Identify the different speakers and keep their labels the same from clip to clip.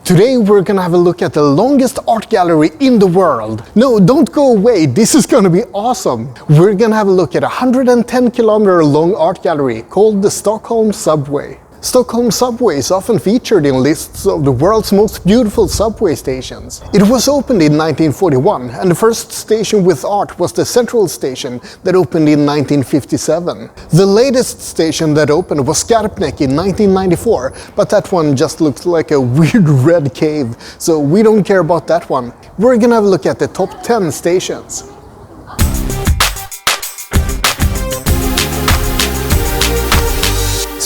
Speaker 1: Today we're gonna have a look at the longest art gallery in the world. No, don't go away, this is gonna be awesome. We're gonna have a look at a 110-kilometer long art gallery called the Stockholm Subway. Stockholm Subway is often featured in lists of the world's most beautiful subway stations. It was opened in 1941, and the first station with art was the Central Station that opened in 1957. The latest station that opened was Kymlinge in 1994, but that one just looks like a weird red cave, so we don't care about that one. We're gonna have a look at the top 10 stations.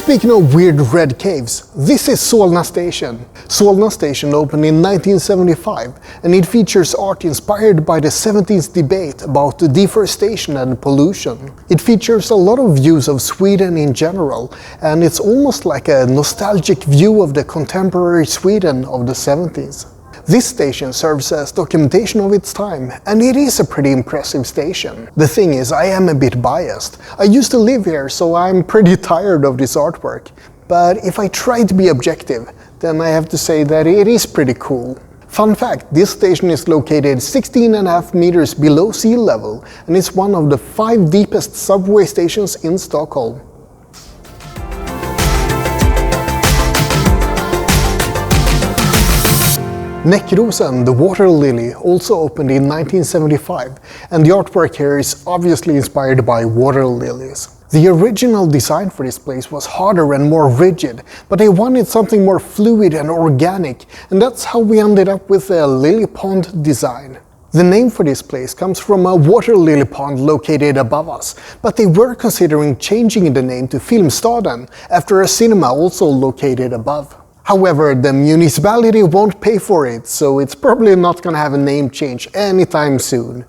Speaker 1: Speaking of weird red caves, this is Solna Station. Solna Station opened in 1975, and it features art inspired by the 70s debate about deforestation and pollution. It features a lot of views of Sweden in general, and it's almost like a nostalgic view of the contemporary Sweden of the 70s. This station serves as documentation of its time, and it is a pretty impressive station. The thing is, I am a bit biased. I used to live here, so I'm pretty tired of this artwork. But if I try to be objective, then I have to say that it is pretty cool. Fun fact, this station is located 16.5 meters below sea level, and it's one of the 5 deepest subway stations in Stockholm. Näckrosen, the water lily, also opened in 1975, and the artwork here is obviously inspired by water lilies. The original design for this place was harder and more rigid, but they wanted something more fluid and organic, and that's how we ended up with a lily pond design. The name for this place comes from a water lily pond located above us, but they were considering changing the name to Stadion after a cinema also located above. However, the municipality won't pay for it, so it's probably not gonna have a name change anytime soon.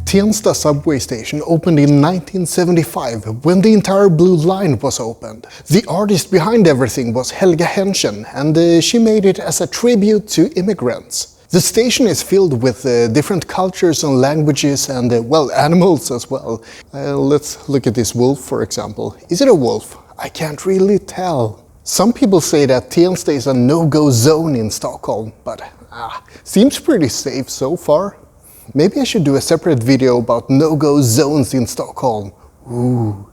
Speaker 1: Tensta subway station opened in 1975 when the entire Blue Line was opened. The artist behind everything was Helga Henschen, and she made it as a tribute to immigrants. The station is filled with different cultures and languages and, well, animals as well. Let's look at this wolf, for example. Is it a wolf? I can't really tell. Some people say that Tensta is a no-go zone in Stockholm, but seems pretty safe so far. Maybe I should do a separate video about no-go zones in Stockholm. Ooh.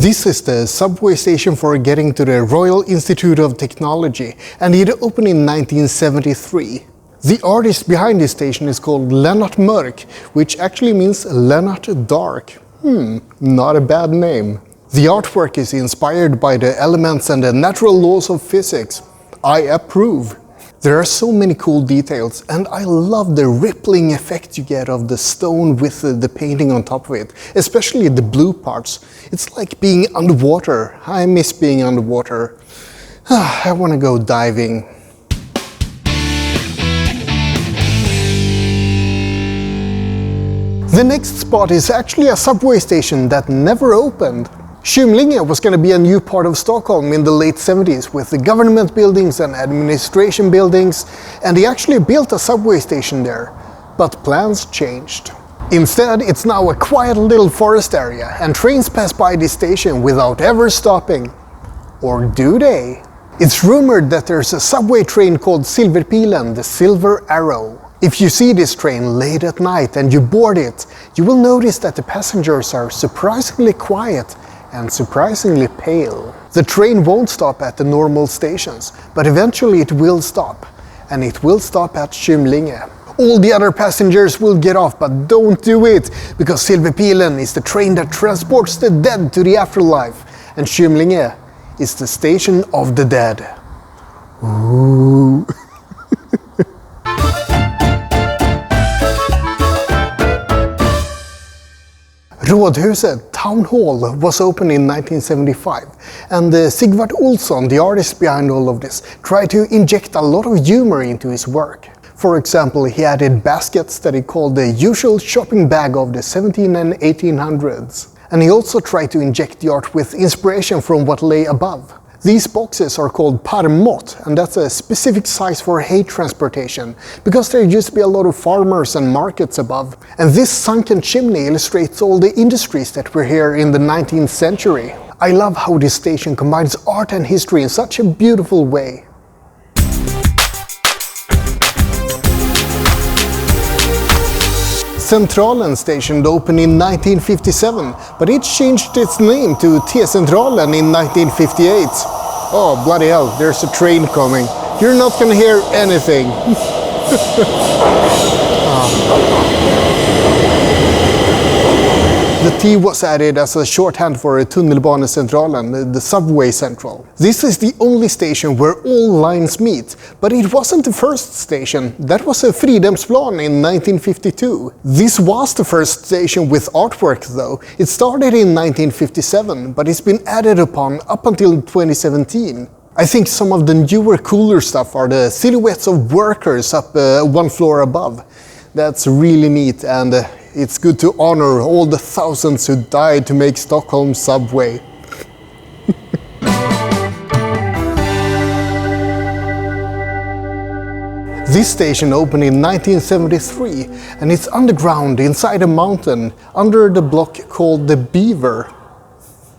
Speaker 1: This is the subway station for getting to the Royal Institute of Technology, and it opened in 1973. The artist behind this station is called Lennart Mörk, which actually means Lennart Dark. Not a bad name. The artwork is inspired by the elements and the natural laws of physics. I approve. There are so many cool details, and I love the rippling effect you get of the stone with the painting on top of it, especially the blue parts. It's like being underwater. I miss being underwater. I want to go diving. The next spot is actually a subway station that never opened. Kymlinge was going to be a new part of Stockholm in the late 70s with the government buildings and administration buildings, and they actually built a subway station there. But plans changed. Instead, it's now a quiet little forest area, and trains pass by this station without ever stopping. Or do they? It's rumored that there's a subway train called Silverpilen, the Silver Arrow. If you see this train late at night and you board it, you will notice that the passengers are surprisingly quiet and surprisingly pale. The train won't stop at the normal stations, but eventually it will stop. And it will stop at Kymlinge. All the other passengers will get off, but don't do it, because Silverpilen is the train that transports the dead to the afterlife, and Kymlinge is the station of the dead. Ooh. Rådhuset Town Hall was opened in 1975, and Sigvard Olsson, the artist behind all of this, tried to inject a lot of humor into his work. For example, he added baskets that he called the usual shopping bag of the 17 and 1800s. And he also tried to inject the art with inspiration from what lay above. These boxes are called parmot, and that's a specific size for hay transportation, because there used to be a lot of farmers and markets above. And this sunken chimney illustrates all the industries that were here in the 19th century. I love how this station combines art and history in such a beautiful way. T-Centralen station opened in 1957, but it changed its name to T-Centralen in 1958. Oh, bloody hell, there's a train coming. You're not gonna hear anything. The T was added as a shorthand for Tunnelbanecentralen, the subway central. This is the only station where all lines meet, but it wasn't the first station. That was a Thorildsplan in 1952. This was the first station with artwork though. It started in 1957, but it's been added upon up until 2017. I think some of the newer, cooler stuff are the silhouettes of workers up one floor above. That's really neat, and it's good to honor all the thousands who died to make Stockholm subway. This station opened in 1973, and it's underground inside a mountain under the block called the Beaver.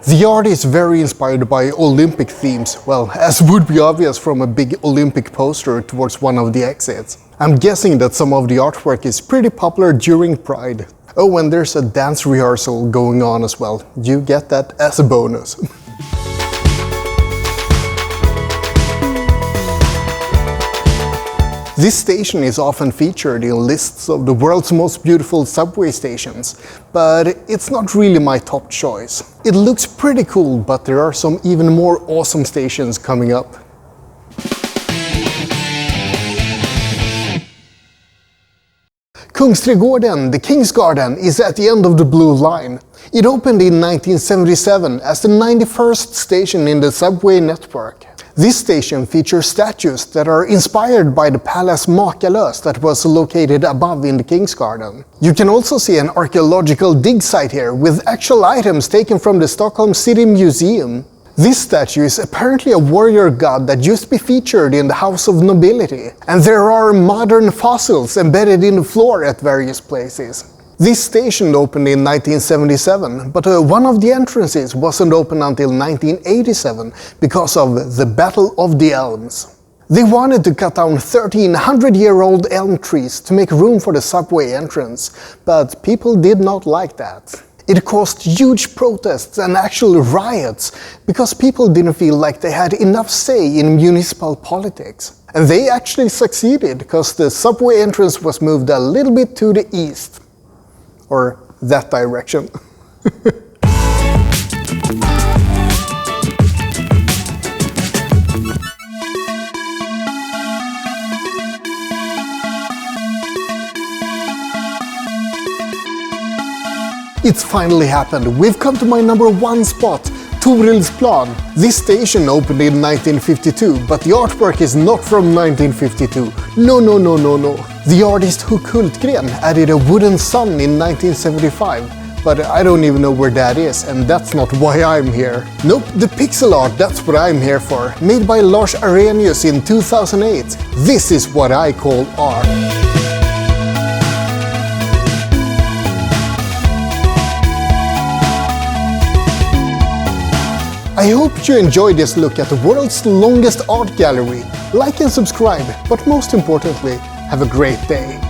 Speaker 1: The art is very inspired by Olympic themes, well, as would be obvious from a big Olympic poster towards one of the exits. I'm guessing that some of the artwork is pretty popular during Pride. Oh, and there's a dance rehearsal going on as well. You get that as a bonus. This station is often featured in lists of the world's most beautiful subway stations, but it's not really my top choice. It looks pretty cool, but there are some even more awesome stations coming up. Kungsträdgården, the King's Garden, is at the end of the Blue Line. It opened in 1977 as the 91st station in the subway network. This station features statues that are inspired by the Palace Makalös that was located above in the King's Garden. You can also see an archaeological dig site here with actual items taken from the Stockholm City Museum. This statue is apparently a warrior god that used to be featured in the House of Nobility, and there are modern fossils embedded in the floor at various places. This station opened in 1977, but one of the entrances wasn't open until 1987 because of the Battle of the Elms. They wanted to cut down 1,300-year-old elm trees to make room for the subway entrance, but people did not like that. It caused huge protests and actual riots because people didn't feel like they had enough say in municipal politics. And they actually succeeded because the subway entrance was moved a little bit to the east. Or that direction. It's finally happened. We've come to my number one spot, Thorildsplan. This station opened in 1952, but the artwork is not from 1952. No. The artist Huck Hultgren added a wooden sun in 1975, but I don't even know where that is, and that's not why I'm here. Nope, the pixel art, that's what I'm here for. Made by Lars Arrhenius in 2008. This is what I call art. I hope you enjoyed this look at the world's longest art gallery. Like and subscribe, but most importantly, have a great day.